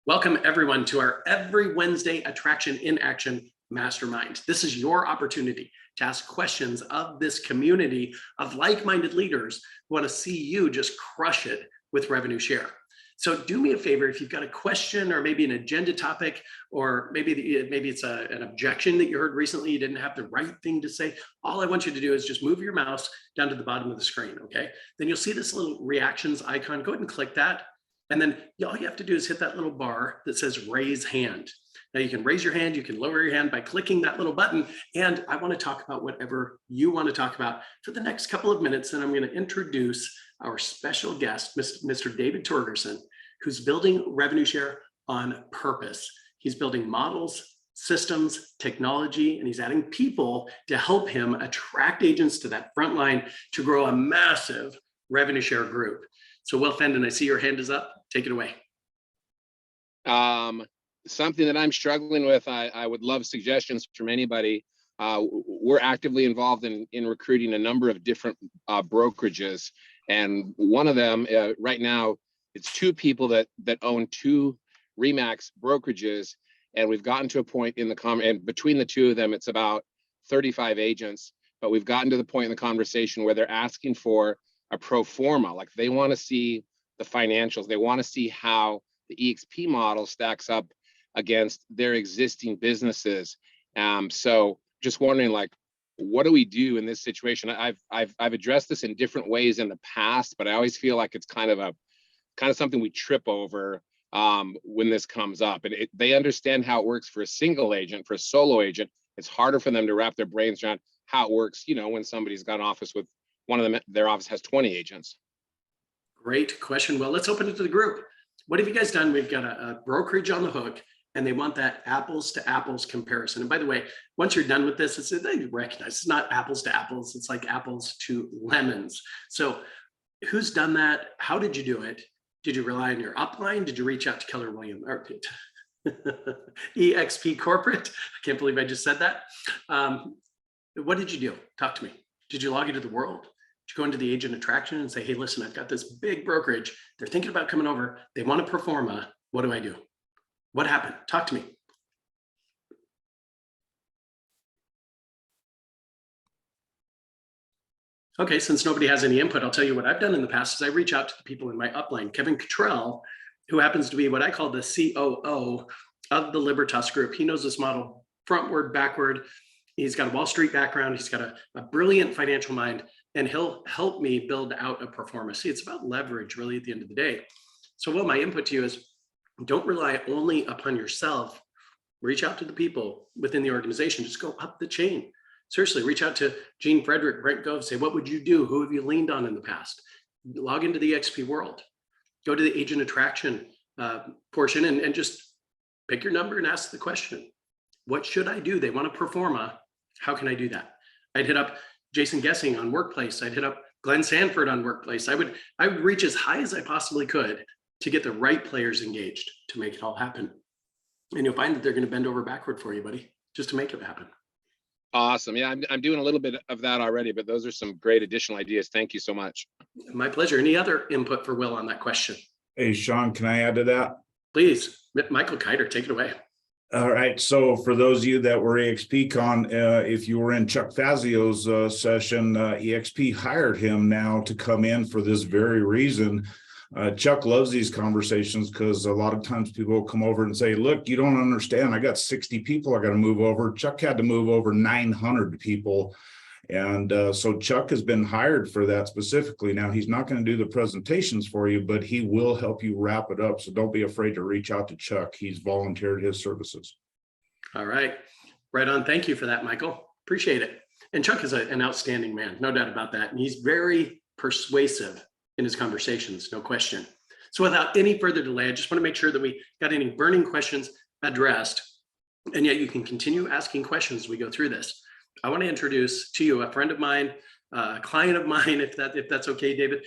Welcome everyone to our every Wednesday Attraction in Action Mastermind. This is your opportunity to ask questions of this community of like-minded leaders who want to see you just crush it with revenue share. So do me a favor, if you've got a question or maybe an agenda topic, or maybe it's an objection that you heard recently, you didn't have the right thing to say, all I want you to do is just move your mouse down to the bottom of the screen, okay? Then you'll see this little reactions icon. Go ahead and click that. And then all you have to do is hit that little bar that says raise hand. Now you can raise your hand, you can lower your hand by clicking that little button. And I want to talk about whatever you want to talk about for the next couple of minutes. And I'm going to introduce our special guest, Mr. David Torgerson, who's building revenue share on purpose. He's building models, systems, technology, and he's adding people to help him attract agents to that front line to grow a massive revenue share group. So Will Fendon, I see your hand is up. Take it away. Something that I'm struggling with, I would love suggestions from anybody. We're actively involved in recruiting a number of different brokerages. And one of them right now, it's two people that own two RE/MAX brokerages. And we've gotten to a point in and between the two of them, it's about 35 agents. But we've gotten to the point in the conversation where they're asking for a pro forma, like they want to see the financials. They want to see how the EXP model stacks up against their existing businesses. So just wondering, like, what do we do in this situation? I've addressed this in different ways in the past, but I always feel like it's kind of something we trip over when this comes up. And they understand how it works for a single agent, for a solo agent. It's harder for them to wrap their brains around how it works, when somebody's got an office with one of them, their office has 20 agents. Great question. Well, let's open it to the group. What have you guys done? We've got a brokerage on the hook, and they want that apples to apples comparison. And by the way, once you're done with this, they recognize it's not apples to apples. It's like apples to lemons. So who's done that? How did you do it? Did you rely on your upline? Did you reach out to Keller Williams or EXP Corporate? I can't believe I just said that. What did you do? Talk to me. Did you log into the world? Did you go into the agent attraction and say, hey, listen, I've got this big brokerage. They're thinking about coming over. They want to perform. What do I do? What happened? Talk to me. Okay, since nobody has any input, I'll tell you what I've done in the past is I reach out to the people in my upline. Kevin Cottrell, who happens to be what I call the COO of the Libertas Group. He knows this model frontward, backward. He's got a Wall Street background. He's got a brilliant financial mind, and he'll help me build out a performance. See, it's about leverage really at the end of the day. So Will, my input to you is don't rely only upon yourself. Reach out to the people within the organization. Just go up the chain. Seriously, reach out to Gene Frederick, Brent Gove, say, what would you do? Who have you leaned on in the past? Log into the XP world. Go to the agent attraction portion and just pick your number and ask the question. What should I do? They want to perform. How can I do that? I'd hit up Jason Gessing on Workplace. I'd hit up Glenn Sanford on Workplace. I would reach as high as I possibly could to get the right players engaged to make it all happen. And you'll find that they're going to bend over backward for you, buddy, just to make it happen. Awesome. Yeah, I'm doing a little bit of that already, but those are some great additional ideas. Thank you so much. My pleasure. Any other input for Will on that question? Hey, Sean, can I add to that? Please. Michael Kiter, take it away. All right. So for those of you that were EXPCon, if you were in Chuck Fazio's session, EXP hired him now to come in for this very reason. Chuck loves these conversations because a lot of times people will come over and say, look, you don't understand. I got 60 people I got to move over. Chuck had to move over 900 people. And so Chuck has been hired for that specifically. Now, he's not going to do the presentations for you, but he will help you wrap it up. So don't be afraid to reach out to Chuck. He's volunteered his services. All right. Right on. Thank you for that, Michael. Appreciate it. And Chuck is an outstanding man, no doubt about that. And he's very persuasive in his conversations, no question. So without any further delay, I just want to make sure that we got any burning questions addressed. And yet you can continue asking questions as we go through this. I want to introduce to you a friend of mine, a client of mine, if that's okay, David.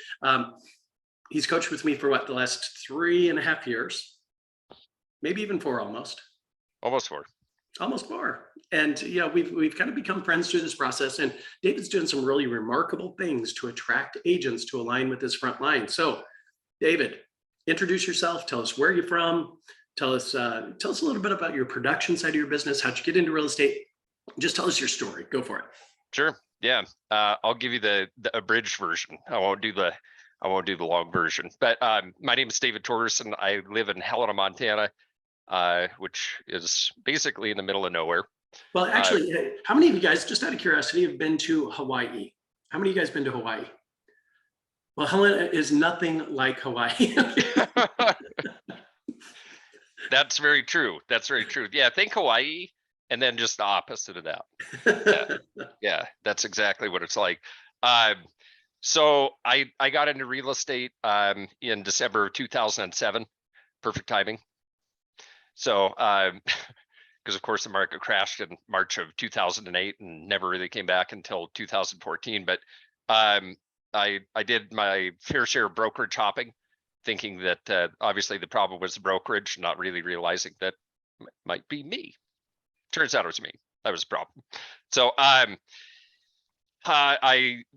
He's coached with me for the last 3.5 years, maybe even 4 almost. Almost 4. Almost 4. And we've kind of become friends through this process. And David's doing some really remarkable things to attract agents to align with his front line. So, David, introduce yourself. Tell us where you're from. Tell us a little bit about your production side of your business. How'd you get into real estate? Just tell us your story. Go for it. Sure. Yeah. I'll give you the abridged version. I won't do the long version. But my name is David Torgerson. I live in Helena, Montana, which is basically in the middle of nowhere. Well, actually, how many of you guys, just out of curiosity, have been to Hawaii? How many of you guys been to Hawaii? Well, Helena is nothing like Hawaii. That's very true. That's very true. Yeah, think Hawaii, and then just the opposite of that. Yeah, that's exactly what it's like. So I got into real estate in December of 2007. Perfect timing. So because of course the market crashed in March of 2008 and never really came back until 2014. But I did my fair share of brokerage hopping, thinking that obviously the problem was the brokerage, not really realizing that might be me. Turns out it was me. That was the problem. So I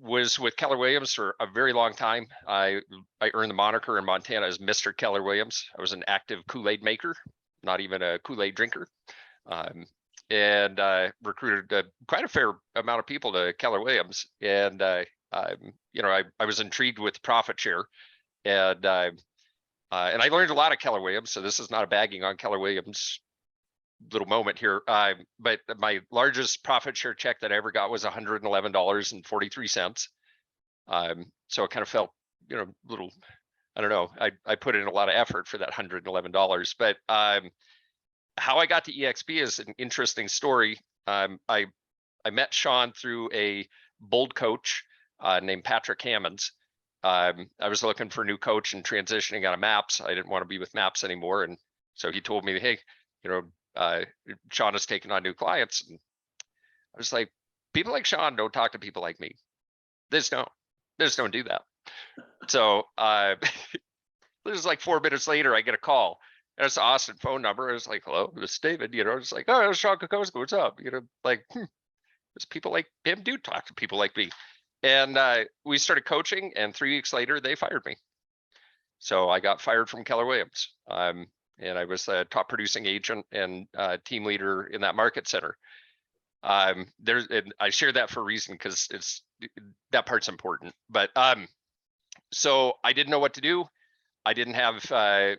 was with Keller Williams for a very long time. I earned the moniker in Montana as Mr. Keller Williams. I was an active Kool-Aid maker, not even a Kool-Aid drinker. And recruited quite a fair amount of people to Keller Williams. And you know, I was intrigued with profit share, and I learned a lot of Keller Williams. So this is not a bagging on Keller Williams little moment here. But my largest profit share check that I ever got was $111.43. So it kind of felt, you know, a little, I don't know. I put in a lot of effort for that $111. But how I got to EXP is an interesting story. I met Sean through a bold coach named Patrick Hammonds. I was looking for a new coach and transitioning out of Maps. I didn't want to be with Maps anymore. And so he told me, hey, you know, Sean has taken on new clients. And I was like, people like Sean don't talk to people like me. They just don't do that. So this is like 4 minutes later, I get a call. And it's an Austin phone number. I was like, hello, this is David. You know, it's like, oh, it's Sean Kokoska. What's up? You know, like, there's people like him do talk to people like me. And we started coaching, and 3 weeks later, they fired me. So I got fired from Keller Williams. And I was a top producing agent and team leader in that market center. And I share that for a reason, because that part's important. But so I didn't know what to do. I didn't have, I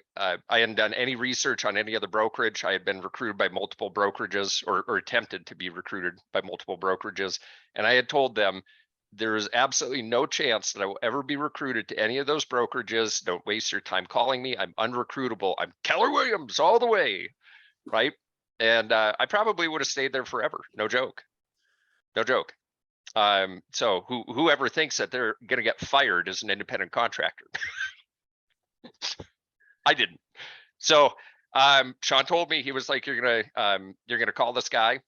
hadn't done any research on any other brokerage. I had been recruited by multiple brokerages, or attempted to be recruited by multiple brokerages. And I had told them, there is absolutely no chance that I will ever be recruited to any of those brokerages. Don't waste your time calling me. I'm unrecruitable. I'm Keller Williams all the way, right? And I probably would have stayed there forever. No joke. No joke. So whoever thinks that they're going to get fired as an independent contractor. I didn't. So Sean told me, he was like, you're gonna call this guy.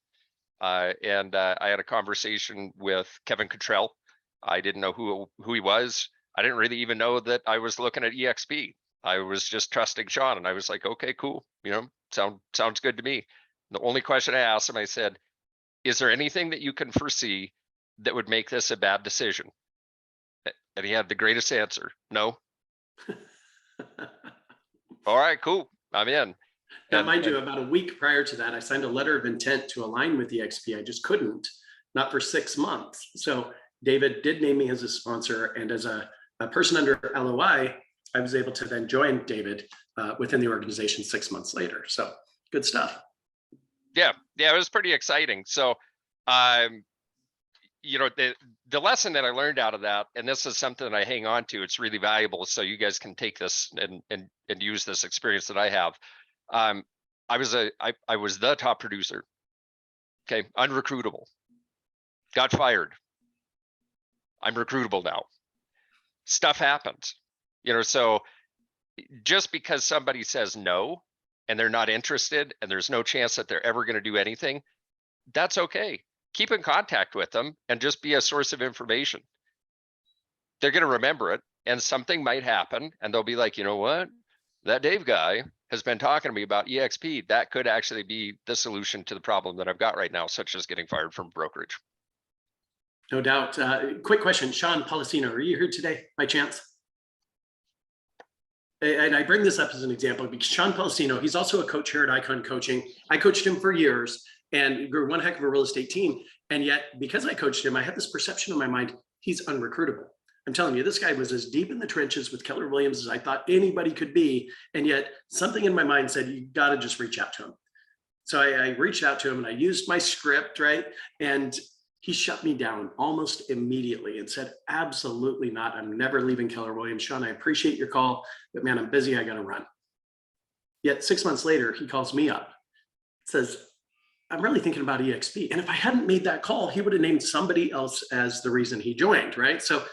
And I had a conversation with Kevin Cottrell. I didn't know who he was. I didn't really even know that I was looking at EXP. I was just trusting Sean, and I was like, okay, cool. You know, sounds good to me. The only question I asked him, I said, is there anything that you can foresee that would make this a bad decision? And he had the greatest answer: no. All right, cool. I'm in. Now, mind you, about a week prior to that, I signed a letter of intent to align with EXP. I just couldn't, not for 6 months. So David did name me as a sponsor, and as a person under LOI, I was able to then join David within the organization 6 months later. So good stuff. Yeah, it was pretty exciting. So, you know, the lesson that I learned out of that, and this is something that I hang on to, it's really valuable. So you guys can take this and use this experience that I have. I was the top producer. Okay, unrecruitable. Got fired. I'm recruitable now. Stuff happens, you know. So just because somebody says no and they're not interested and there's no chance that they're ever going to do anything, that's okay. Keep in contact with them and just be a source of information. They're going to remember it, and something might happen, and they'll be like, you know what? That Dave guy has been talking to me about EXP. That could actually be the solution to the problem that I've got right now, such as getting fired from brokerage. No doubt. Quick question, Sean Policino, are you here today by chance? And I bring this up as an example because Sean Palestino, he's also a coach here at Icon Coaching. I coached him for years and grew one heck of a real estate team. And yet, because I coached him, I had this perception in my mind, he's unrecruitable. I'm telling you, this guy was as deep in the trenches with Keller Williams as I thought anybody could be. And yet something in my mind said, you got to just reach out to him. So I reached out to him and I used my script, right? And he shut me down almost immediately and said, absolutely not. I'm never leaving Keller Williams. Sean, I appreciate your call, but man, I'm busy. I got to run. Yet 6 months later, he calls me up, says, I'm really thinking about EXP. And if I hadn't made that call, he would have named somebody else as the reason he joined, right? So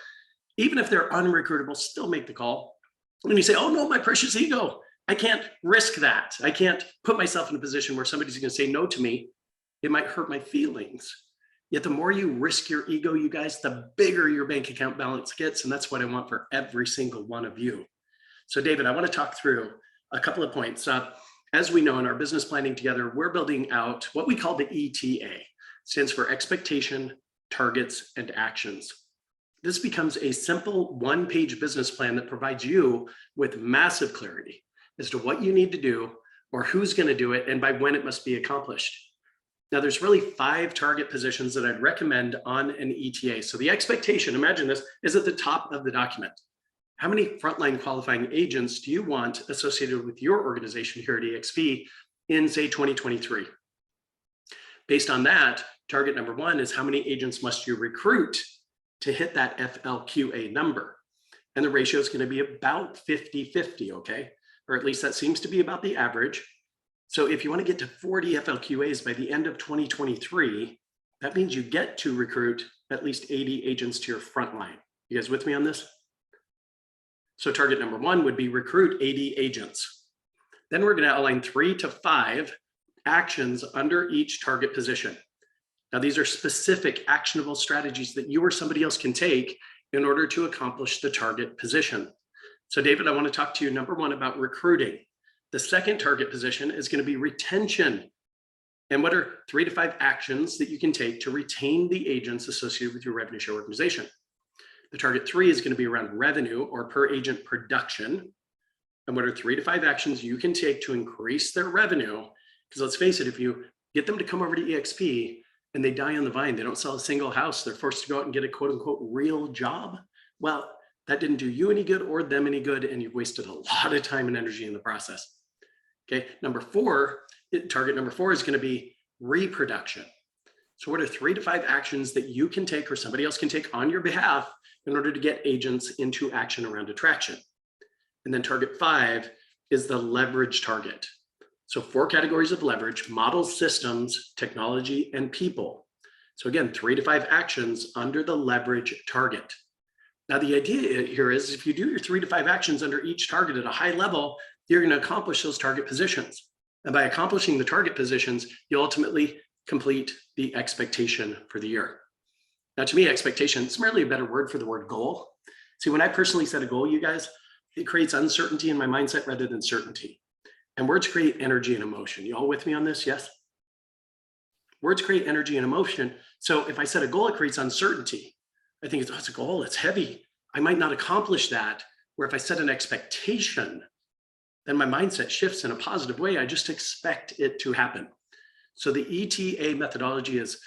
even if they're unrecruitable, still make the call. And you say, oh no, my precious ego. I can't risk that. I can't put myself in a position where somebody's going to say no to me. It might hurt my feelings. Yet the more you risk your ego, you guys, the bigger your bank account balance gets. And that's what I want for every single one of you. So David, I want to talk through a couple of points. As we know in our business planning together, we're building out what we call the ETA. Stands for expectation, targets, and actions. This becomes a simple one-page business plan that provides you with massive clarity as to what you need to do or who's going to do it and by when it must be accomplished. Now, there's really 5 target positions that I'd recommend on an ETA. So the expectation, imagine this, is at the top of the document. How many frontline qualifying agents do you want associated with your organization here at EXP in, say, 2023? Based on that, target number 1 is how many agents must you recruit to hit that FLQA number? And the ratio is going to be about 50-50, okay? Or at least that seems to be about the average. So if you want to get to 40 FLQAs by the end of 2023, that means you get to recruit at least 80 agents to your front line. You guys with me on this? So target number 1 would be recruit 80 agents. Then we're going to outline 3 to 5 actions under each target position. Now, these are specific actionable strategies that you or somebody else can take in order to accomplish the target position. So David, I want to talk to you, number 1, about recruiting. The second target position is going to be retention. And what are 3 to 5 actions that you can take to retain the agents associated with your revenue share organization? The target 3 is going to be around revenue or per agent production. And what are 3 to 5 actions you can take to increase their revenue? Because let's face it, if you get them to come over to EXP and they die on the vine, they don't sell a single house, they're forced to go out and get a quote unquote real job. Well, that didn't do you any good or them any good. And you've wasted a lot of time and energy in the process. Okay, target number 4 is going to be reproduction. So what are 3 to 5 actions that you can take or somebody else can take on your behalf in order to get agents into action around attraction? And then target 5 is the leverage target. So 4 categories of leverage: models, systems, technology, and people. So again, 3 to 5 actions under the leverage target. Now, the idea here is if you do your 3 to 5 actions under each target at a high level, you're going to accomplish those target positions. And by accomplishing the target positions, you ultimately complete the expectation for the year. Now, to me, expectation is merely a better word for the word goal. See, when I personally set a goal, you guys, it creates uncertainty in my mindset rather than certainty. And words create energy and emotion. You all with me on this? Yes? Words create energy and emotion. So if I set a goal, it creates uncertainty. I think it's a goal, it's heavy. I might not accomplish that. Where if I set an expectation, then my mindset shifts in a positive way. I just expect it to happen. So the ETA methodology is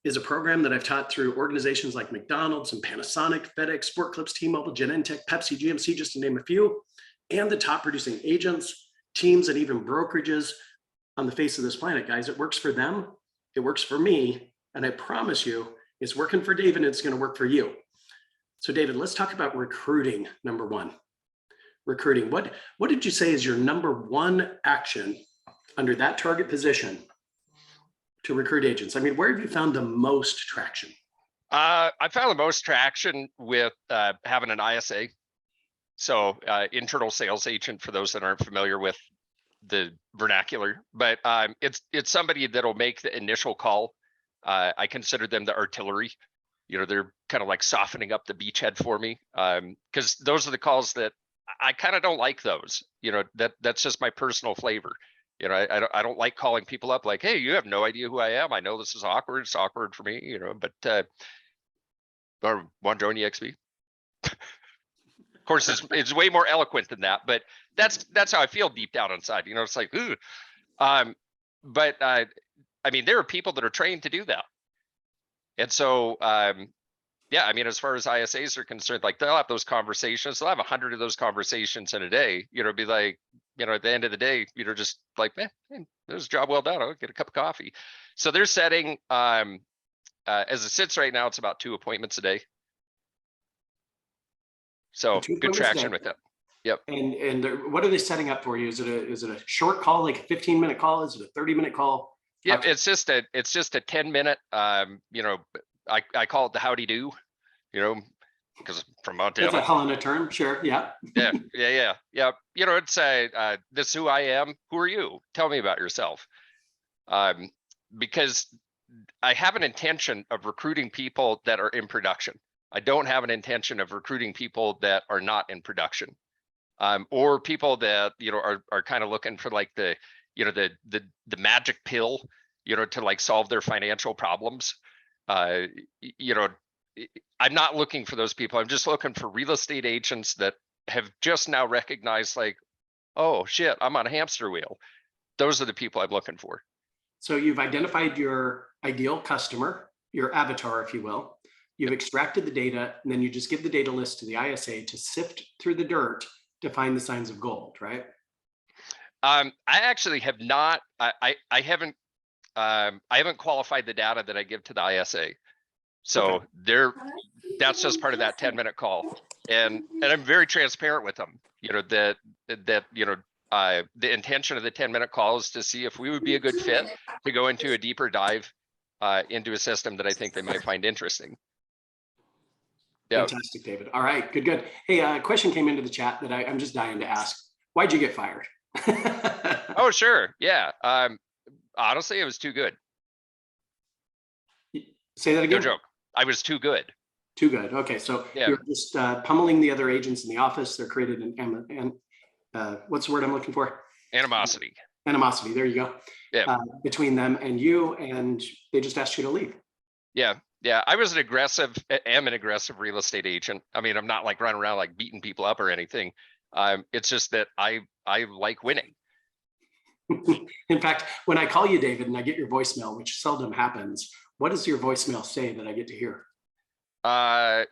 a program that I've taught through organizations like McDonald's and Panasonic, FedEx, Sport Clips, T-Mobile, Genentech, Pepsi, GMC, just to name a few, and the top producing agents, teams, and even brokerages on the face of this planet, guys. It works for them, it works for me, and I promise you, it's working for David and it's going to work for you. So David, let's talk about recruiting, number 1. Recruiting. What did you say is your number 1 action under that target position to recruit agents? I mean, where have you found the most traction? I found the most traction with having an ISA. So internal sales agent, for those that aren't familiar with the vernacular, but it's somebody that'll make the initial call. I consider them the artillery. You know, they're kind of like softening up the beachhead for me, because those are the calls that I kind of don't like those. You know, that's just my personal flavor. You know, I don't like calling people up like, hey, you have no idea who I am. I know this is awkward. It's awkward for me, you know, but or want to join EXP? Of course, it's way more eloquent than that, but that's how I feel deep down inside. You know, it's like, ooh. But I mean, there are people that are trained to do that. And so, yeah, I mean, as far as ISAs are concerned, like they'll have those conversations. They'll have 100 of those conversations in a day. You know, be like, you know, at the end of the day, you know, just like, man, there's a job well done. I'll get a cup of coffee. So they're setting, as it sits right now, it's about 2 appointments a day. So good traction with it. Yep. And what are they setting up for you? Is it a short call, like a 15-minute call? Is it a 30-minute call? Yeah, it's just a 10-minute. You know, I call it the howdy do. You know, because from Montana. That's a hell of a term. Sure. Yeah. Yeah. You know, it's this is who I am. Who are you? Tell me about yourself. Because I have an intention of recruiting people that are in production. I don't have an intention of recruiting people that are not in production, or people that, you know, are kind of looking for like the, you know, the magic pill, you know, to like solve their financial problems. You know, I'm not looking for those people. I'm just looking for real estate agents that have just now recognized like, oh shit, I'm on a hamster wheel. Those are the people I'm looking for. So you've identified your ideal customer, your avatar, if you will. You've extracted the data, and then you just give the data list to the ISA to sift through the dirt to find the signs of gold, right? I actually have not. I haven't qualified the data that I give to the ISA. So okay. That's just part of that 10-minute call, and I'm very transparent with them. You know that you know the intention of the 10-minute call is to see if we would be a good fit to go into a deeper dive into a system that I think they might find interesting. Yeah. Fantastic, David. All right, good. Hey, a question came into the chat that I'm just dying to ask. Why'd you get fired? Oh, sure. Yeah. Honestly, it was too good. Say that again. No joke. I was too good. Too good. Okay, so yeah. You're just pummeling the other agents in the office. They're created an what's the word I'm looking for? Animosity. Animosity. There you go. Yeah. Between them and you, and they just asked you to leave. Yeah. Yeah, I was am an aggressive real estate agent. I mean, I'm not like running around like beating people up or anything. It's just that I like winning. In fact, when I call you, David, and I get your voicemail, which seldom happens, what does your voicemail say that I get to hear? Yeah,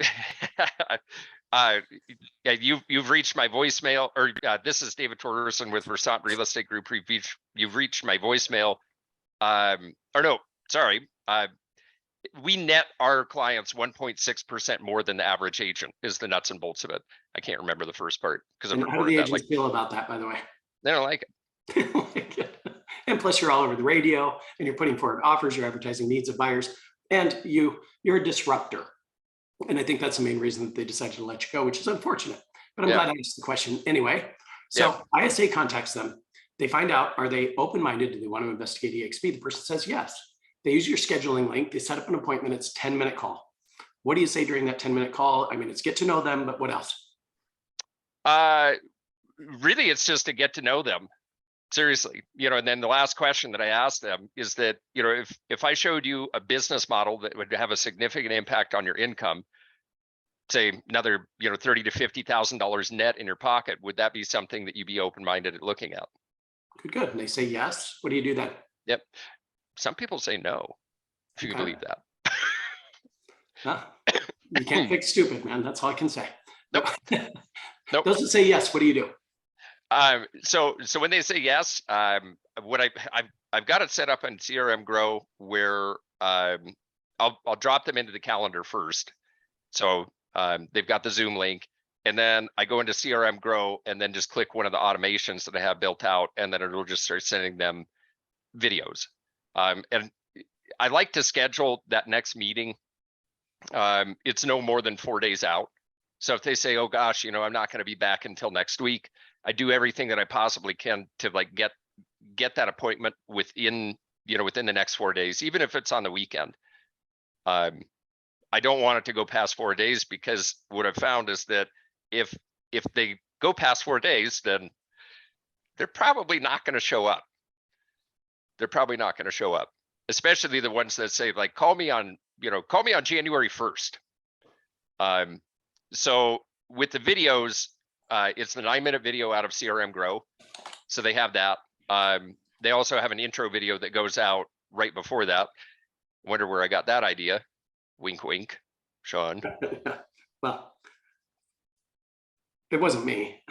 you've reached my voicemail, or this is David Torgerson with Versant Real Estate Group. You've reached my voicemail. Or no, sorry. We net our clients 1.6% more than the average agent is the nuts and bolts of it. I can't remember the first part because how do the agents feel about that, by the way? They don't like it. Like it. And plus you're all over the radio and you're putting forward offers, you're advertising needs of buyers, and you're a disruptor. And I think that's the main reason that they decided to let you go, which is unfortunate. But I'm glad I asked the question anyway. So ISA contacts them. They find out, are they open-minded? Do they want to investigate EXP? The person says yes. They use your scheduling link. They set up an appointment. It's a 10-minute call. What do you say during that 10-minute call? I mean, it's get to know them, but what else? Really, it's just to get to know them. Seriously, you know, and then the last question that I asked them is that, you know, if I showed you a business model that would have a significant impact on your income, say another, you know, $30,000 to $50,000 net in your pocket, would that be something that you'd be open-minded at looking at? Good. And they say yes. What do you do then? Yep. Some people say no, if you can believe that. Huh? You can't fix stupid, man. That's all I can say. Nope. Nope. Doesn't say yes. What do you do? So when they say yes, what I've got it set up in CRM Grow where I'll drop them into the calendar first. So they've got the Zoom link, and then I go into CRM Grow and then just click one of the automations that I have built out, and then it'll just start sending them videos. And I like to schedule that next meeting. It's no more than 4 days out. So if they say, oh gosh, you know, I'm not going to be back until next week, I do everything that I possibly can to like get that appointment within the next 4 days, even if it's on the weekend. I don't want it to go past 4 days, because what I've found is that if they go past 4 days, then they're probably not going to show up. They're probably not going to show up, especially the ones that say like, call me on January 1st. So with the videos, it's the 9-minute video out of CRM Grow. So they have that. They also have an intro video that goes out right before that. Wonder where I got that idea. Wink, wink, Sean. Well, it wasn't me.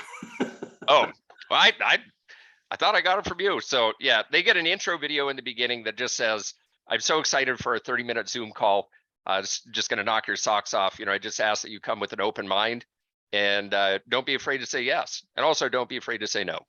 Oh, well, I thought I got it from you. So yeah, they get an intro video in the beginning that just says, I'm so excited for a 30-minute Zoom call. It's just going to knock your socks off. I just ask that you come with an open mind, and don't be afraid to say yes. And also don't be afraid to say no.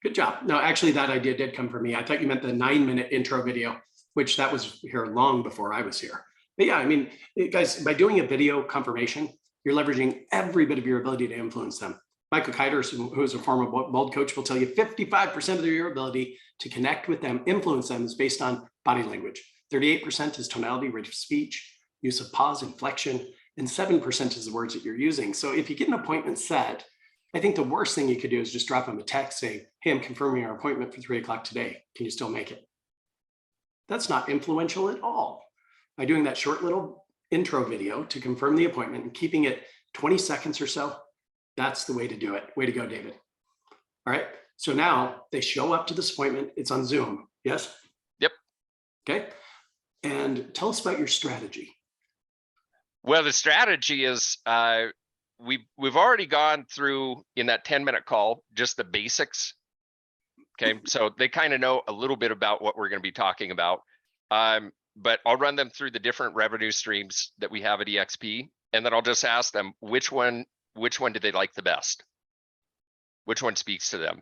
Good job. No, actually that idea did come from me. I thought you meant the 9-minute intro video, which that was here long before I was here. But yeah, I mean, guys, by doing a video confirmation, you're leveraging every bit of your ability to influence them. Michael Kiter, who is a former bold coach, will tell you 55% of your ability to connect with them, influence them, is based on body language. 38% is tonality, rate of speech, use of pause, inflection, and 7% is the words that you're using. So if you get an appointment set, I think the worst thing you could do is just drop them a text saying, hey, I'm confirming our appointment for 3 o'clock today. Can you still make it? That's not influential at all. By doing that short little intro video to confirm the appointment and keeping it 20 seconds or so, that's the way to do it. Way to go, David. All right. So now they show up to this appointment. It's on Zoom. Yes? Yep. Okay. And tell us about your strategy. Well, the strategy is we've already gone through in that 10-minute call, just the basics. Okay. So they kind of know a little bit about what we're going to be talking about. But I'll run them through the different revenue streams that we have at EXP. And then I'll just ask them which one do they like the best? Which one speaks to them?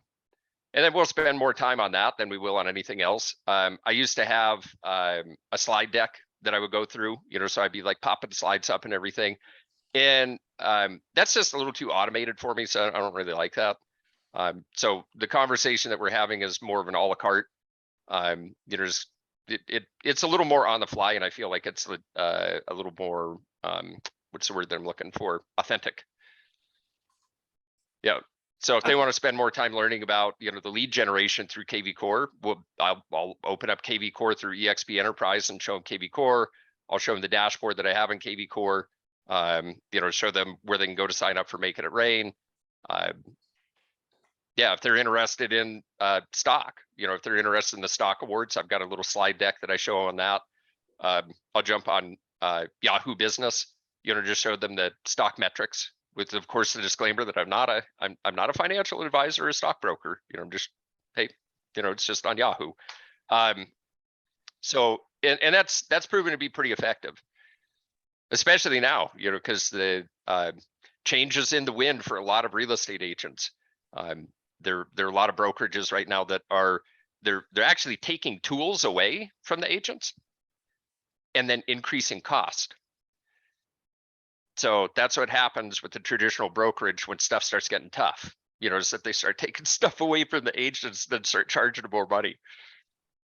And then we'll spend more time on that than we will on anything else. I used to have a slide deck that I would go through, so I'd be like popping the slides up and everything. And that's just a little too automated for me, so I don't really like that. So the conversation that we're having is more of an a la carte. It's a little more on the fly, and I feel like it's a little more, what's the word that I'm looking for? Authentic. Yeah. So if they want to spend more time learning about, the lead generation through KV Core, I'll open up KV Core through EXP Enterprise and show them KV Core. I'll show them the dashboard that I have in KV Core. Show them where they can go to sign up for Making It Rain. Yeah, if they're interested in stock, if they're interested in the stock awards, I've got a little slide deck that I show on that. I'll jump on Yahoo Business, just show them the stock metrics, with of course the disclaimer that I'm not a financial advisor or a stockbroker. I'm just, hey, it's just on Yahoo. So and that's proven to be pretty effective, especially now, because the changes in the wind for a lot of real estate agents. There are a lot of brokerages right now that are they're actually taking tools away from the agents and then increasing cost. So that's what happens with the traditional brokerage when stuff starts getting tough, is that they start taking stuff away from the agents, then start charging them more money.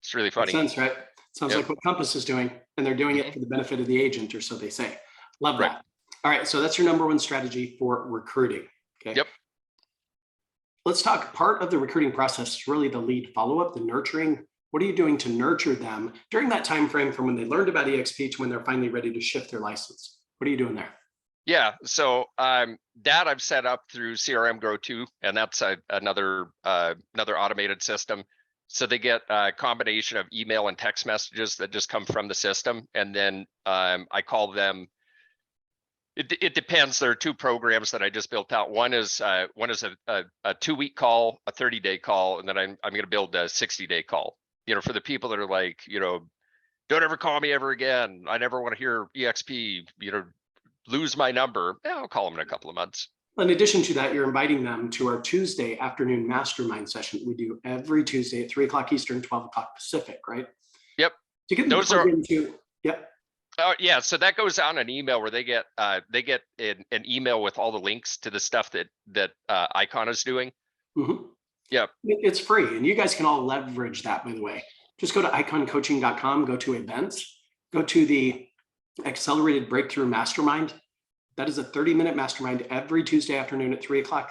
It's really funny. Makes sense, right? Sounds like what Compass is doing, and they're doing it for the benefit of the agent, or so they say. Love that. All right, so that's your number one strategy for recruiting. Okay. Yep. Let's talk part of the recruiting process, really the lead follow-up, the nurturing. What are you doing to nurture them during that time frame from when they learned about EXP to when they're finally ready to shift their license? What are you doing there? Yeah, so that I've set up through CRM Grow 2, and that's another automated system. So they get a combination of email and text messages that just come from the system, and then I call them. It depends. There are two programs that I just built out. One is a 2-week call, a 30-day call, and then I'm going to build a 60-day call. For the people that are like, don't ever call me ever again. I never want to hear EXP. Lose my number. Yeah, I'll call them in a couple of months. In addition to that, you're inviting them to our Tuesday afternoon mastermind session we do every Tuesday at 3 o'clock Eastern, 12 o'clock Pacific, right? Yep. To get those are into, yep. Oh yeah, so that goes on an email where they get an email with all the links to the stuff that Icon is doing. Mm-hmm. Yep. It's free, and you guys can all leverage that, by the way. Just go to iconcoaching.com, go to events, go to the Accelerated Breakthrough Mastermind. That is a 30-minute mastermind every Tuesday afternoon at 3 o'clock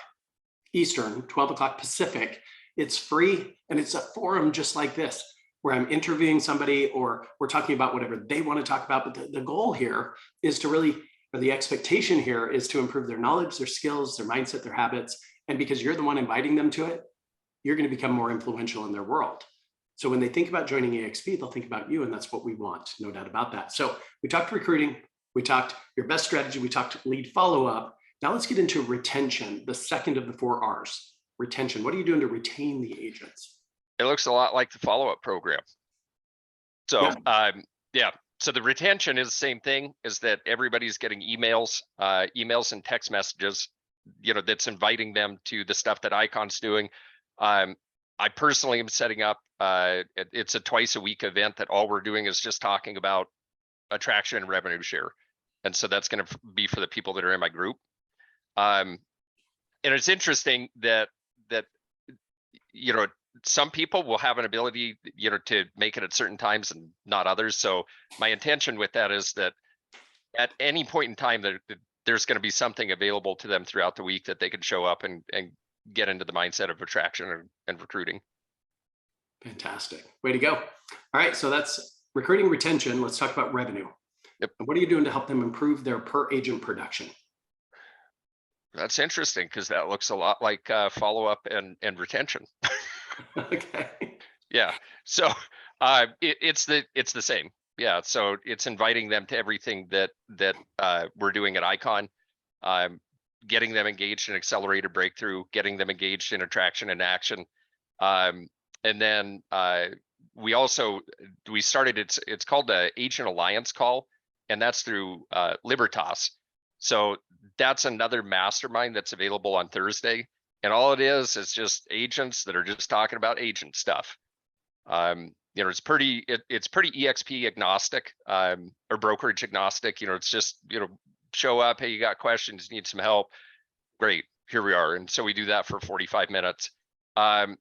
Eastern, 12 o'clock Pacific. It's free, and it's a forum just like this, where I'm interviewing somebody or we're talking about whatever they want to talk about. But the goal here is to really or the expectation here is to improve their knowledge, their skills, their mindset, their habits. And because you're the one inviting them to it, you're going to become more influential in their world. So when they think about joining EXP, they'll think about you, and that's what we want, no doubt about that. So we talked recruiting, we talked your best strategy, we talked lead follow-up. Now let's get into retention, the second of the 4 R's, retention. What are you doing to retain the agents? It looks a lot like the follow-up program. So, yeah. So the retention is the same thing, is that everybody's getting emails and text messages, that's inviting them to the stuff that Icon's doing. I personally am setting up, it's a twice a week event that all we're doing is just talking about attraction and revenue share. And so that's going to be for the people that are in my group. And it's interesting that some people will have an ability, to make it at certain times and not others. So my intention with that is that at any point in time, there's going to be something available to them throughout the week that they can show up and get into the mindset of attraction and recruiting. Fantastic. Way to go. All right. So that's recruiting, retention. Let's talk about revenue. Yep. And what are you doing to help them improve their per agent production? That's interesting, because that looks a lot like follow-up and retention. Okay. Yeah. So it's the same. Yeah. So it's inviting them to everything that we're doing at Icon, getting them engaged in accelerated breakthrough, getting them engaged in attraction and action. And then we started, it's called the Agent Alliance call, and that's through Libertas. So that's another mastermind that's available on Thursday. And all it is just agents that are just talking about agent stuff. It's pretty EXP agnostic, or brokerage agnostic. It's just, show up, hey, you got questions, need some help. Great, here we are. And so we do that for 45 minutes. And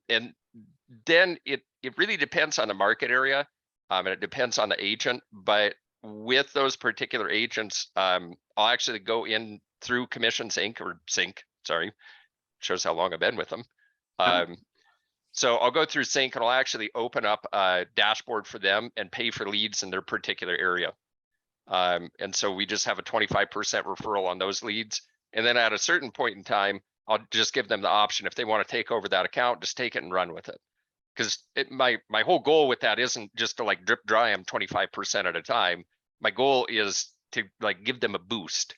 then it really depends on the market area, and it depends on the agent. But with those particular agents, I'll actually go in through Commissions Inc. or Sync, sorry, shows how long I've been with them. So I'll go through Sync and I'll actually open up a dashboard for them and pay for leads in their particular area. And so we just have a 25% referral on those leads. And then at a certain point in time, I'll just give them the option. If they want to take over that account, just take it and run with it. Because my whole goal with that isn't just to like drip dry them 25% at a time. My goal is to like give them a boost,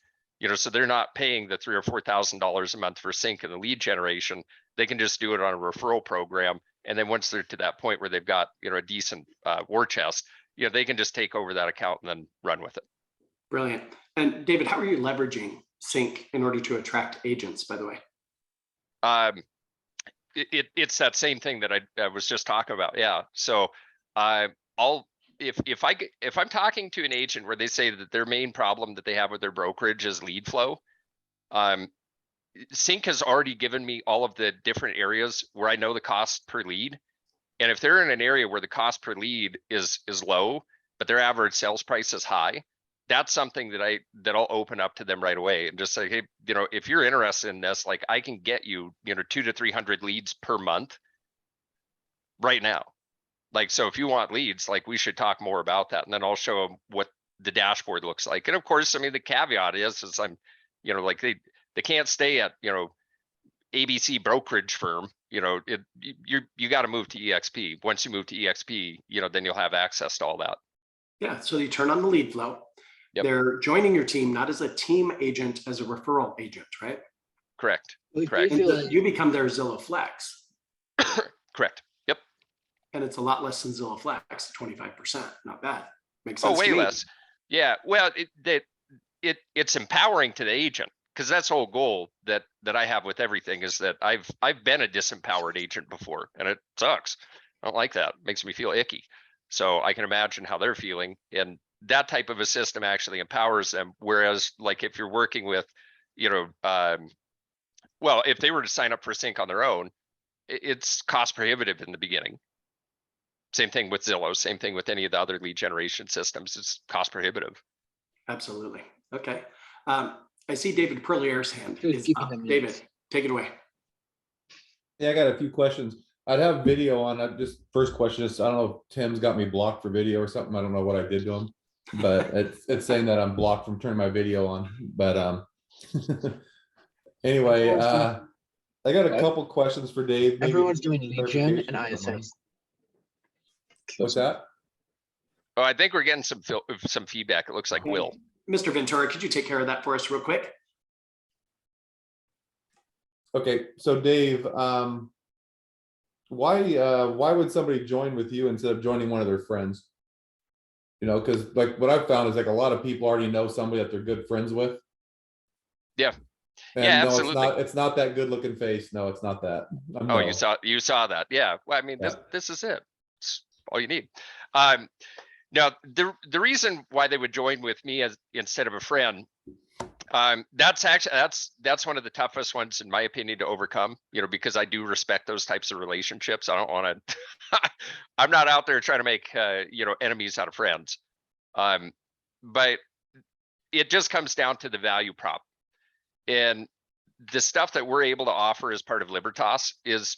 so they're not paying the $3,000 or $4,000 a month for Sync and the lead generation. They can just do it on a referral program. And then once they're to that point where they've got, a decent war chest, they can just take over that account and then run with it. Brilliant. And David, how are you leveraging Sync in order to attract agents, by the way? It's that same thing that I was just talking about. Yeah. So if I'm talking to an agent where they say that their main problem that they have with their brokerage is lead flow, Sync has already given me all of the different areas where I know the cost per lead. And if they're in an area where the cost per lead is low, but their average sales price is high, that's something that I'll open up to them right away and just say, hey, if you're interested in this, like I can get you, 200 to 300 leads per month right now. Like, so if you want leads, like we should talk more about that. And then I'll show them what the dashboard looks like. And of course, I mean, the caveat is I'm, like they can't stay at, ABC brokerage firm, you got to move to EXP. Once you move to EXP, then you'll have access to all that. Yeah. So you turn on the lead flow. Yep. They're joining your team, not as a team agent, as a referral agent, right? Correct. Correct. And you become their Zillow Flex. Correct. Yep. And it's a lot less than Zillow Flex, 25%. Not bad. Makes sense. Oh, way less. Yeah. Well, it's empowering to the agent, because that's the whole goal that I have with everything is that I've been a disempowered agent before, and it sucks. I don't like that. It makes me feel icky. So I can imagine how they're feeling, and that type of a system actually empowers them. Whereas like if you're working with, well, if they were to sign up for Sync on their own, it's cost prohibitive in the beginning. Same thing with Zillow, same thing with any of the other lead generation systems. It's cost prohibitive. Absolutely. Okay. I see David Perlier's hand is up. David, take it away. Yeah, I got a few questions. I'd have video on. Just first question is, I don't know if Tim's got me blocked for video or something. I don't know what I did to him. but it's saying that I'm blocked from turning my video on. But anyway, I got a couple questions for Dave. Maybe Everyone's doing lead gen and clarification. ISA. What's that? Oh, I think we're getting some feedback. It looks like Will. Mr. Ventura, could you take care of that for us real quick? Okay, so Dave, why would somebody join with you instead of joining one of their friends? You know, because like what I've found is like a lot of people already know somebody that they're good friends with. Yeah. And Yeah, no, absolutely. it's not that good looking face. No, it's not that. Oh, No. you saw that. Yeah. Well, I mean, Yeah. this is it. It's all you need. Now the reason why they would join with me as instead of a friend, that's actually that's one of the toughest ones in my opinion to overcome, you know, because I do respect those types of relationships. I don't want to I'm not out there trying to make you know, enemies out of friends. But it just comes down to the value prop. And the stuff that we're able to offer as part of Libertas is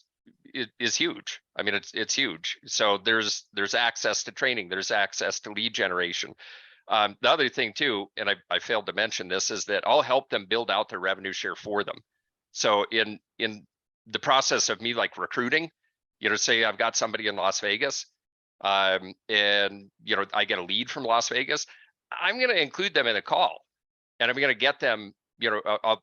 huge. I mean, it's huge. So there's access to training, there's access to lead generation. The other thing too, and I failed to mention this, is that I'll help them build out their revenue share for them. So in the process of me like recruiting, you know, say I've got somebody in Las Vegas, and you know, I get a lead from Las Vegas, I'm going to include them in a call, and I'm going to get them, you know,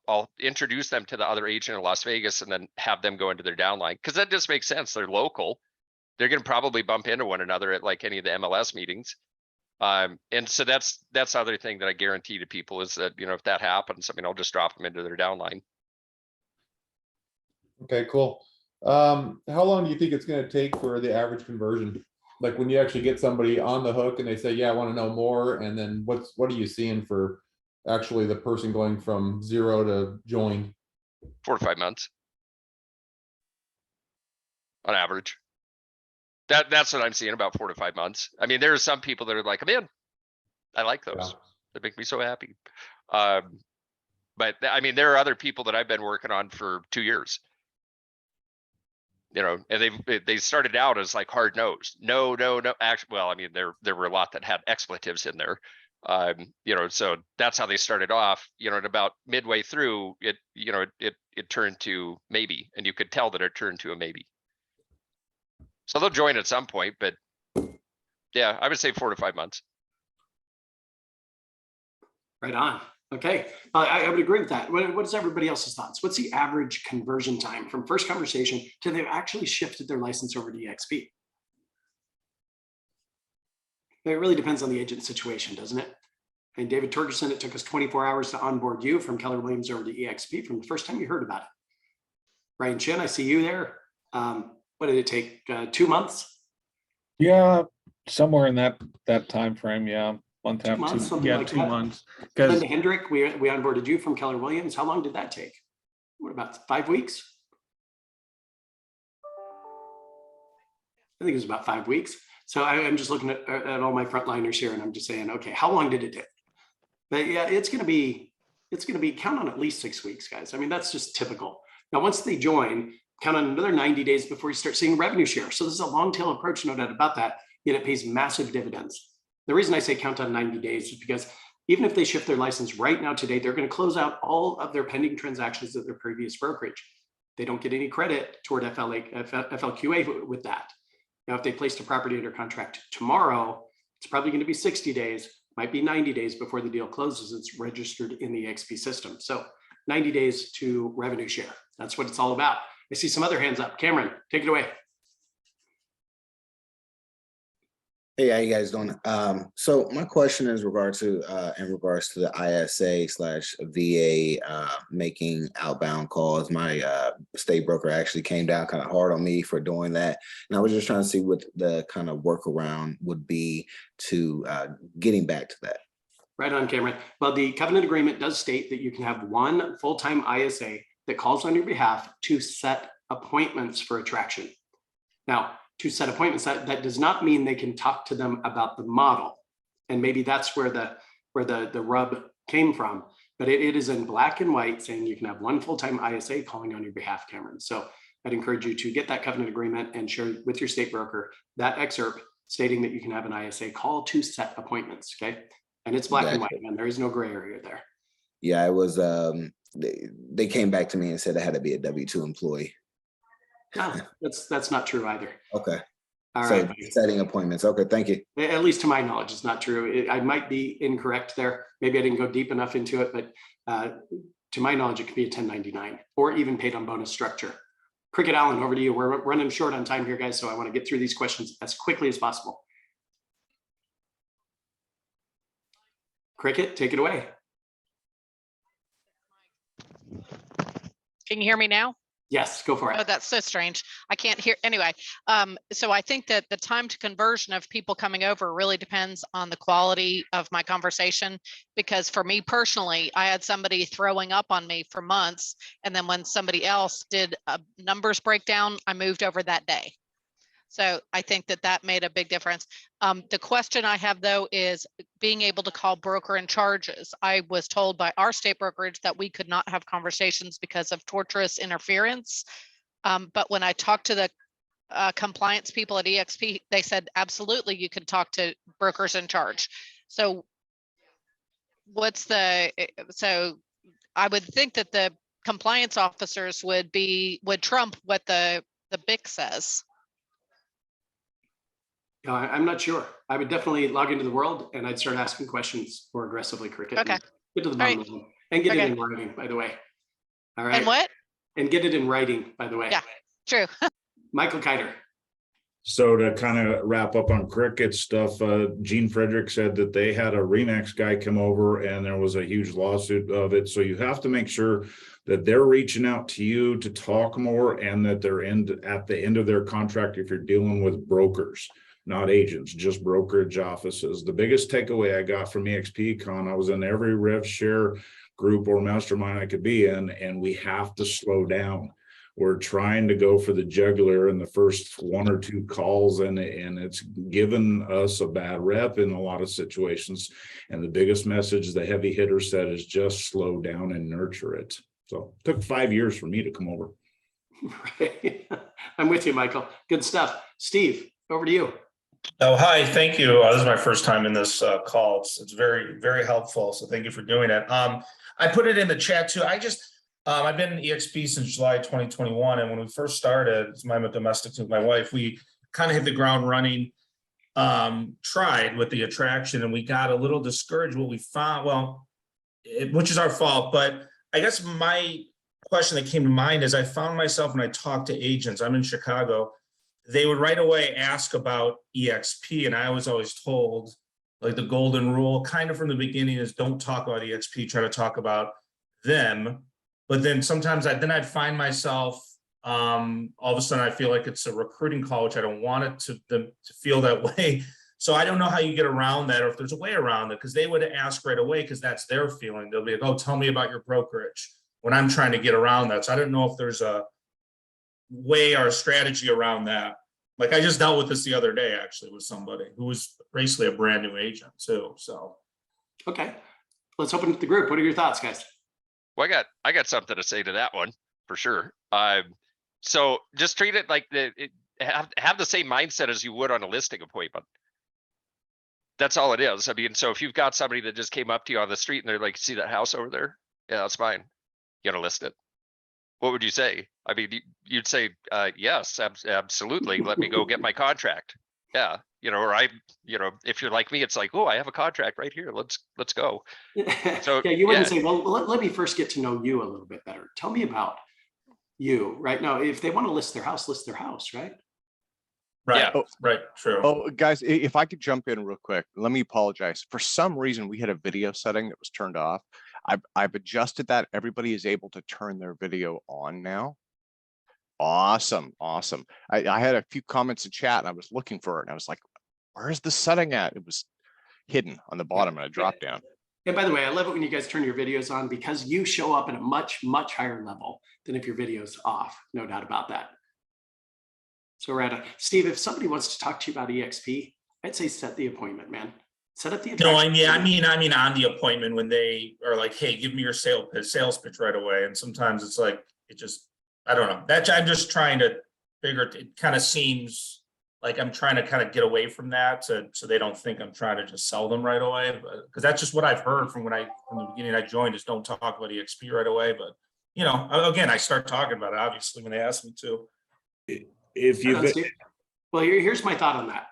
I'll introduce them to the other agent in Las Vegas and then have them go into their downline, because that just makes sense. They're local. They're going to probably bump into one another at like any of the MLS meetings. And so that's the other thing that I guarantee to people is that, you know, if that happens, I mean, I'll just drop them into their downline. Okay, cool. How long do you think it's going to take for the average conversion? Like when you actually get somebody on the hook and they say, yeah, I want to know more. And then what are you seeing for actually the person going from 0 to join? 4 to 5 months. On average. That's what I'm seeing, about 4 to 5 months. I mean, there are some people that are like, I'm in. I like those. Yeah. They make me so happy. But I mean, there are other people that I've been working on for 2 years. You know, and they started out as like hard nosed. No. Actually, well, I mean, there were a lot that had expletives in there. You know, so that's how they started off. You know, and about midway through it, you know, it turned to maybe, and you could tell that it turned to a maybe. So they'll join at some point, but yeah, I would say 4 to 5 months. Right on. Okay, I would agree with that. What is everybody else's thoughts? What's the average conversion time from first conversation to they've actually shifted their license over to EXP? It really depends on the agent situation, doesn't it? And David Torgerson, it took us 24 hours to onboard you from Keller Williams over to EXP from the first time you heard about it. Ryan Chin, I see you there. What did it take? 2 months? Yeah, somewhere in that time frame. Yeah, 1 to 2 months, something yeah, like 2 that. months. Because Linda Hendrick, we onboarded you from Keller Williams. How long did that take? What, about 5 weeks? I think it was about 5 weeks. So I'm just looking at all my frontliners here, and I'm just saying, okay, how long did it take? But yeah, it's going to be count on at least 6 weeks, guys. I mean, that's just typical. Now, once they join, count on another 90 days before you start seeing revenue share. So this is a long tail approach, no doubt about that, yet it pays massive dividends. The reason I say count on 90 days is because even if they shift their license right now today, they're going to close out all of their pending transactions at their previous brokerage. They don't get any credit toward FLQA with that. Now, if they placed a property under contract tomorrow, it's probably going to be 60 days, might be 90 days before the deal closes. It's registered in the EXP system. So 90 days to revenue share. That's what it's all about. I see some other hands up. Cameron, take it away. Hey, how you guys doing? So my question is in regards to the ISA/VA making outbound calls. My state broker actually came down kind of hard on me for doing that, and I was just trying to see what the kind of workaround would be to getting back to that. Right on, Cameron. Well, the covenant agreement does state that you can have one full-time ISA that calls on your behalf to set appointments for attraction. Now, to set appointments, that does not mean they can talk to them about the model. And maybe that's where the rub came from. But it is in black and white saying you can have one full-time ISA calling on your behalf, Cameron. So I'd encourage you to get that covenant agreement and share with your state broker that excerpt stating that you can have an ISA call to set appointments, okay? And it's black and white, Gotcha. and there is no gray area there. Yeah, it was, they came back to me and said I had to be a W-2 employee. No, that's not true either. Okay. All So right, buddy. setting appointments. Okay, thank you. At least to my knowledge, it's not true. I might be incorrect there. Maybe I didn't go deep enough into it, but to my knowledge, it could be a 1099 or even paid on bonus structure. Cricket Allen, over to you. We're running short on time here, guys, so I want to get through these questions as quickly as possible. Cricket, take it away. Can you hear me now? Yes, go for Oh, it. that's so strange. I can't hear. Anyway, so I think that the time to conversion of people coming over really depends on the quality of my conversation. Because for me personally, I had somebody throwing up on me for months. And then when somebody else did a numbers breakdown, I moved over that day. So I think that that made a big difference. The question I have though is being able to call broker in charges. I was told by our state brokerage that we could not have conversations because of torturous interference. But when I talked to the compliance people at EXP, they said, absolutely, you can talk to brokers in charge. So so I would think that the compliance officers would trump what the BIC says. I'm not sure. I would definitely log into the world and I'd start asking questions more aggressively, Cricket. Okay. Get to the bottom of them and get it in writing, by the way. All right. And what? And get it in writing, by the way. Yeah, true. Michael Kiter. So to kind of wrap up on cricket stuff, Gene Frederick said that they had a Remax guy come over and there was a huge lawsuit of it. So you have to make sure that they're reaching out to you to talk more and that they're at the end of their contract if you're dealing with brokers, not agents, just brokerage offices. The biggest takeaway I got from EXPCon, I was in every rev share group or mastermind I could be in, and we have to slow down. We're trying to go for the jugular in the first one or two calls, and it's given us a bad rep in a lot of situations. And the biggest message the heavy hitter said is just slow down and nurture it. So it took 5 years for me to come over. Right. I'm with you, Michael. Good stuff. Steve, over to you. Oh, hi, thank you. This is my first time in this call. It's very, very helpful. So thank you for doing it. I put it in the chat too. I've been in EXP since July 2021. And when we first started, I'm a domestic with my wife, we kind of hit the ground running, tried with the attraction, and we got a little discouraged. What we found, which is our fault, but I guess my question that came to mind is I found myself when I talked to agents, I'm in Chicago, they would right away ask about EXP. And I was always told, like, the golden rule kind of from the beginning is don't talk about EXP, try to talk about them. But then sometimes I'd find myself, all of a sudden I feel like it's a recruiting call, which I don't want it to feel that way. So I don't know how you get around that, or if there's a way around it, because they would ask right away because that's their feeling. They'll be like, oh, tell me about your brokerage, when I'm trying to get around that. So I don't know if there's a way or a strategy around that. Like, I just dealt with this the other day, actually, with somebody who was basically a brand new agent too. So, okay, let's open up the group. What are your thoughts, guys? Well, I got something to say to that one for sure. So just treat it like have the same mindset as you would on a listing appointment. That's all it is. I mean, so if you've got somebody that just came up to you on the street and they're like, see that house over there? Yeah, that's fine. You gotta list it. What would you say? I mean, you'd say, yes, absolutely. Let me go get my contract. Yeah. Or if you're like me, it's like, oh, I have a contract right here. Let's go. So yeah, you wouldn't say, well, let me first get to know you a little bit better. Tell me about you, right? Now, if they want to list their house, right? right. Yeah. Oh, right. True. Oh, guys, if I could jump in real quick, let me apologize. For some reason, we had a video setting that was turned off. I've adjusted that. Everybody is able to turn their video on now. Awesome. I had a few comments in chat and I was looking for it and I was like, where's the setting at? It was hidden on the bottom and I dropped down. And by the way, I love it when you guys turn your videos on because you show up at a much, much higher level than if your video's off. No doubt about that. So right, Steve, if somebody wants to talk to you about EXP, I'd say set the appointment, man. Set up the No, I mean on the appointment when they are like, hey, give me your sales pitch right away. And sometimes it's like, I don't know. I'm just trying to figure, it kind of seems like I'm trying to kind of get away from that so they don't think I'm trying to just sell them right away. But because that's just what I've heard from the beginning I joined, is don't talk about EXP right away. But you know, again, I start talking about it obviously when they ask me to. If you've been, Well, here's my thought on that.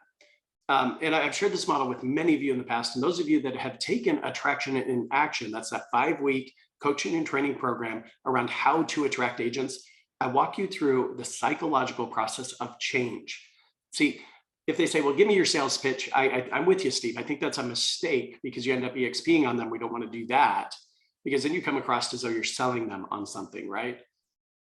And I've shared this model with many of you in the past, and those of you that have taken Attraction in Action, that's that 5-week coaching and training program around how to attract agents. I walk you through the psychological process of change. See, if they say, well, give me your sales pitch, I'm with you, Steve. I think that's a mistake because you end up EXPing on them. We don't want to do that because then you come across as though you're selling them on something, right?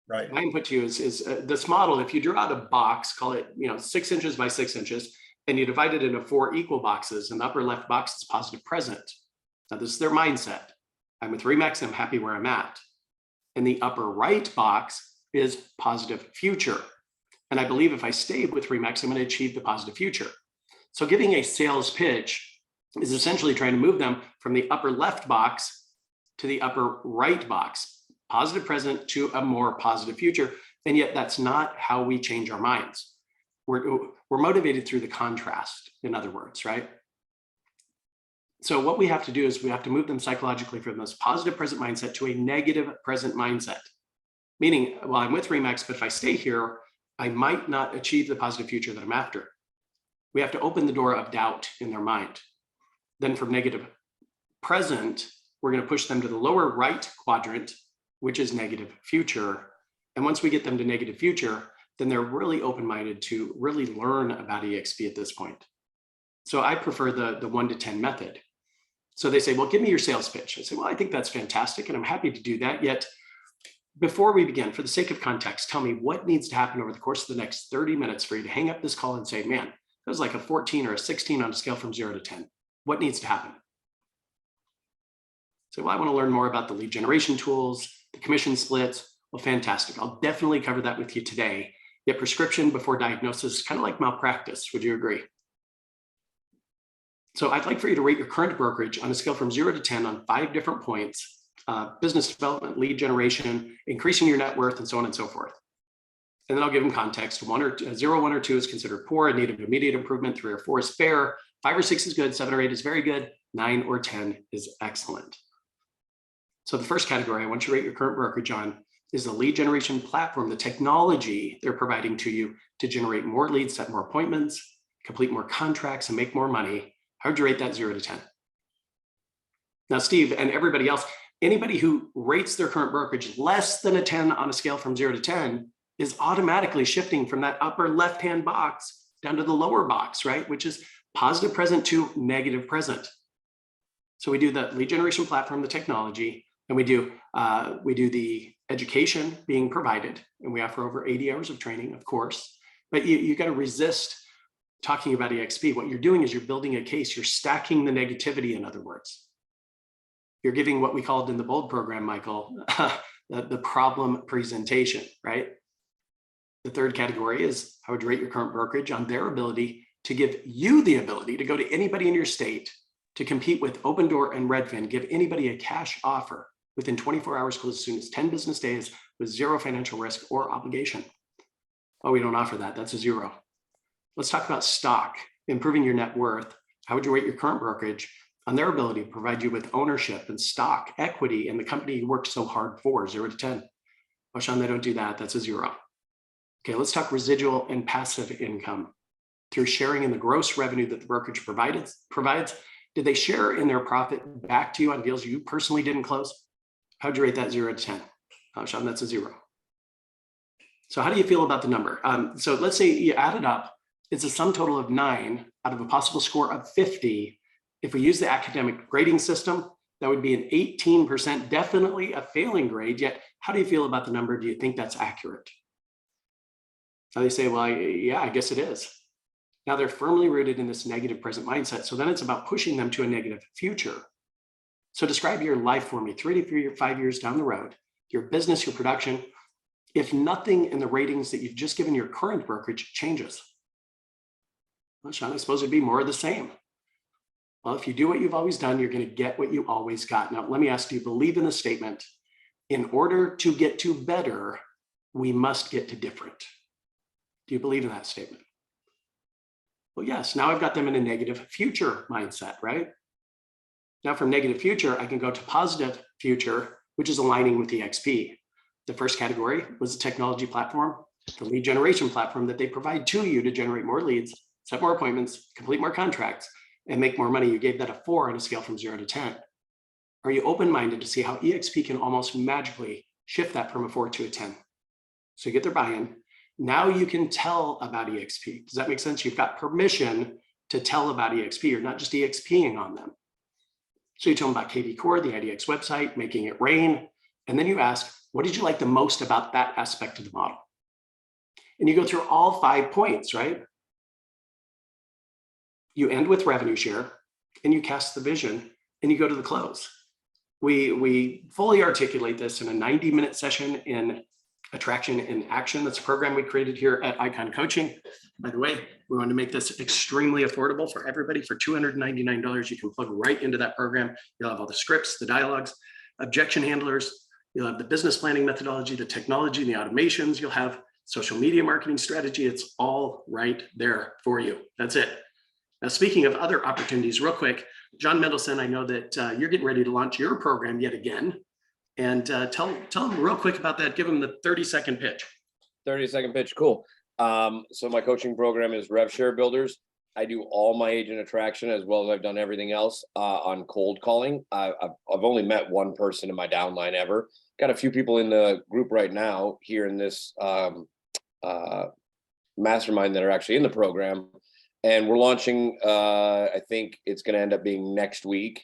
Right. My input to you is this model. If you draw out a box, call it 6 inches by 6 inches, and you divide it into 4 equal boxes, and the upper left box is positive present. Now this is their mindset. I'm with Remax, I'm happy where I'm at. And the upper right box is positive future. And I believe if I stay with Remax, I'm going to achieve the positive future. So giving a sales pitch is essentially trying to move them from the upper left box to the upper right box, positive present to a more positive future. And yet that's not how we change our minds. We're motivated through the contrast, in other words, right? So what we have to do is we have to move them psychologically from this positive present mindset to a negative present mindset. Meaning, well, I'm with Remax, but if I stay here, I might not achieve the positive future that I'm after. We have to open the door of doubt in their mind. Then from negative present, we're going to push them to the lower right quadrant, which is negative future. And once we get them to negative future, then they're really open-minded to really learn about EXP at this point. So I prefer the 1 to 10 method. So they say, well, give me your sales pitch. I say, well, I think that's fantastic, and I'm happy to do that. Yet before we begin, for the sake of context, tell me what needs to happen over the course of the next 30 minutes for you to hang up this call and say, man, that was like a 14 or a 16 on a scale from 0 to 10. What needs to happen? So, well, I want to learn more about the lead generation tools, the commission splits. Well, fantastic. I'll definitely cover that with you today. Yet prescription before diagnosis is kind of like malpractice. Would you agree? So I'd like for you to rate your current brokerage on a scale from 0 to 10 on 5 different points: business development, lead generation, increasing your net worth, and so on and so forth. And then I'll give them context. 0, 1, or 2 is considered poor, in need of immediate improvement. 3 or 4 is fair. 5 or 6 is good. 7 or 8 is very good. 9 or 10 is excellent. So the first category I want you to rate your current brokerage on is the lead generation platform, the technology they're providing to you to generate more leads, set more appointments, complete more contracts, and make more money. How would you rate that 0 to 10? Now, Steve and everybody else, anybody who rates their current brokerage less than a 10 on a scale from 0 to 10 is automatically shifting from that upper left-hand box down to the lower box, right? Which is positive present to negative present. So we do the lead generation platform, the technology, and we do the education being provided, and we offer over 80 hours of training, of course, but you got to resist talking about EXP. What you're doing is you're building a case, you're stacking the negativity, in other words. You're giving what we called in the BOLD program, Michael, the problem presentation, right? The third category is how would you rate your current brokerage on their ability to give you the ability to go to anybody in your state to compete with Open Door and Redfin, give anybody a cash offer within 24 hours, close as soon as 10 business days with 0 financial risk or obligation. Oh, we don't offer that. That's a 0. Let's talk about stock, improving your net worth. How would you rate your current brokerage on their ability to provide you with ownership and stock, equity in the company you worked so hard for? 0 to 10. Oh, Sean, they don't do that. That's a 0. Okay, let's talk residual and passive income. Through sharing in the gross revenue that the brokerage provides, did they share in their profit back to you on deals you personally didn't close? How'd you rate that 0 to 10? Oh, Sean, that's a 0. So how do you feel about the number? So let's say you add it up. It's a sum total of 9 out of a possible score of 50. If we use the academic grading system, that would be an 18%, definitely a failing grade. Yet, how do you feel about the number? Do you think that's accurate? Now they say, well, yeah, I guess it is. Now they're firmly rooted in this negative present mindset. So then it's about pushing them to a negative future. So describe your life for me, 3 to 5 years down the road, your business, your production, if nothing in the ratings that you've just given your current brokerage changes. Well, Sean, I suppose it'd be more of the same. Well, if you do what you've always done, you're going to get what you always got. Now, let me ask, do you believe in the statement, in order to get to better, we must get to different? Do you believe in that statement? Well, yes, now I've got them in a negative future mindset, right? Now from negative future, I can go to positive future, which is aligning with EXP. The first category was the technology platform, the lead generation platform that they provide to you to generate more leads, set more appointments, complete more contracts, and make more money. You gave that a 4 on a scale from 0 to 10. Are you open-minded to see how EXP can almost magically shift that from a 4 to a 10? So you get their buy-in. Now you can tell about EXP. Does that make sense? You've got permission to tell about EXP. You're not just EXPing on them. So you tell them about KV Core, the IDX website, making it rain. And then you ask, what did you like the most about that aspect of the model? And you go through all 5 points, right? You end with revenue share and you cast the vision and you go to the close. We fully articulate this in a 90-minute session in Attraction in Action. That's a program we created here at Icon Coaching. By the way, we want to make this extremely affordable for everybody. For $299, you can plug right into that program. You'll have all the scripts, the dialogues, objection handlers. You'll have the business planning methodology, the technology, the automations. You'll have social media marketing strategy. It's all right there for you. That's it. Now, speaking of other opportunities, real quick, John Mendelson, I know that you're getting ready to launch your program yet again. And tell them real quick about that. Give them the 30-second pitch. 30-second pitch, cool. So my coaching program is Rev Share Builders. I do all my agent attraction as well as I've done everything else on cold calling. I've only met one person in my downline ever. Got a few people in the group right now here in this mastermind that are actually in the program. And we're launching, I think it's going to end up being next week,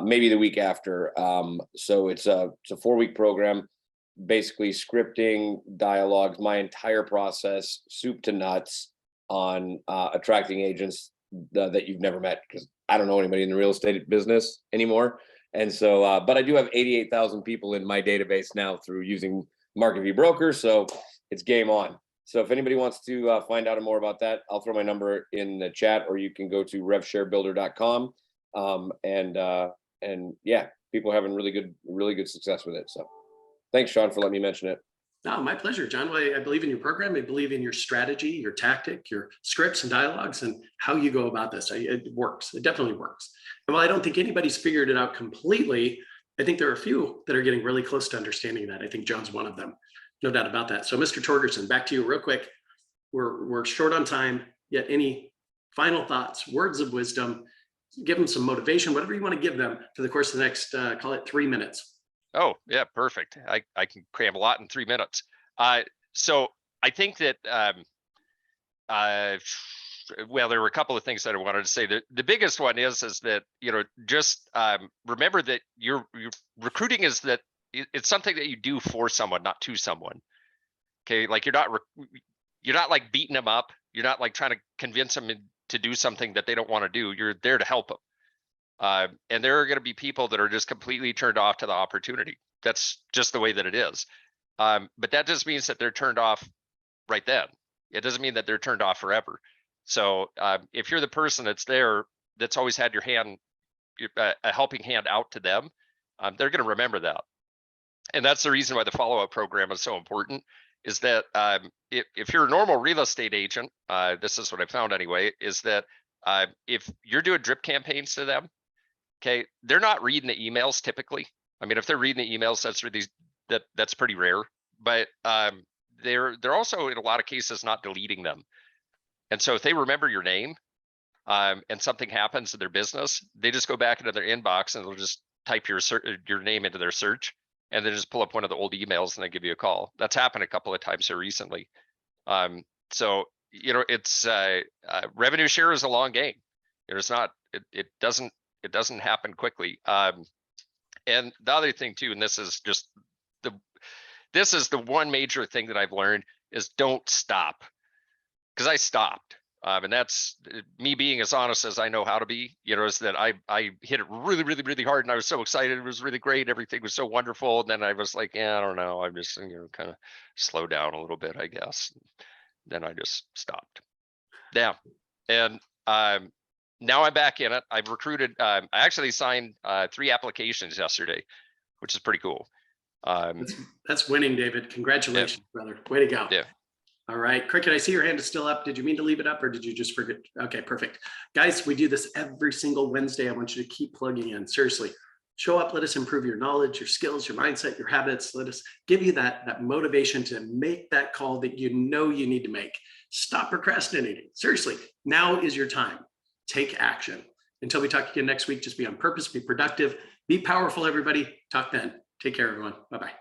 maybe the week after. So it's a 4-week program, basically scripting, dialogues, my entire process, soup to nuts on attracting agents that you've never met, because I don't know anybody in the real estate business anymore. And so, but I do have 88,000 people in my database now through using MarketView Broker. So it's game on. So if anybody wants to find out more about that, I'll throw my number in the chat, or you can go to revsharebuilder.com. And yeah, people are having really good success with it. So thanks, Sean, for letting me mention it. No, my pleasure, John. Well, I believe in your program. I believe in your strategy, your tactic, your scripts and dialogues, and how you go about this. It works. It definitely works. And while I don't think anybody's figured it out completely, I think there are a few that are getting really close to understanding that. I think John's one of them. No doubt about that. So Mr. Torgerson, back to you real quick. We're short on time, yet any final thoughts, words of wisdom, give them some motivation, whatever you want to give them for the course of the next, call it 3 minutes. Oh, yeah, perfect. I can cram a lot in 3 minutes. So I think that, well, there were a couple of things that I wanted to say. The biggest one is that, just remember that your recruiting is that it's something that you do for someone, not to someone. Okay, like you're not like beating them up. You're not like trying to convince them to do something that they don't want to do. You're there to help them. And there are going to be people that are just completely turned off to the opportunity. That's just the way that it is. But that just means that they're turned off right then. It doesn't mean that they're turned off forever. So if you're the person that's there, that's always had your hand, a helping hand out to them, they're going to remember that. And that's the reason why the follow-up program is so important, is that if you're a normal real estate agent, this is what I found anyway, is that if you're doing drip campaigns to them, okay, they're not reading the emails typically. I mean, if they're reading the emails, that's pretty rare. But they're also in a lot of cases not deleting them. And so if they remember your name and something happens to their business, they just go back into their inbox and they'll just type your name into their search, and then just pull up one of the old emails and they give you a call. That's happened a couple of times here recently. So it's revenue share is a long game. It's not. It doesn't happen quickly. And the other thing too, and this is the one major thing that I've learned, is don't stop. Because I stopped. And that's me being as honest as I know how to be, is that I hit it really, really, really hard, and I was so excited. It was really great. Everything was so wonderful. And then I was like, yeah, I don't know. I'm just, kind of slow down a little bit, I guess. Then I just stopped. Yeah. And now I'm back in it. I've recruited, I actually signed 3 applications yesterday, which is pretty cool. That's winning, David. Congratulations, brother. Way to go. Yeah. All right, Cricket, I see your hand is still up. Did you mean to leave it up or did you just forget? Okay, perfect. Guys, we do this every single Wednesday. I want you to keep plugging in. Seriously, show up. Let us improve your knowledge, your skills, your mindset, your habits. Let us give you that motivation to make that call that you know you need to make. Stop procrastinating. Seriously, now is your time. Take action. Until we talk again next week, just be on purpose, be productive, be powerful, everybody. Talk then. Take care, everyone. Bye-bye.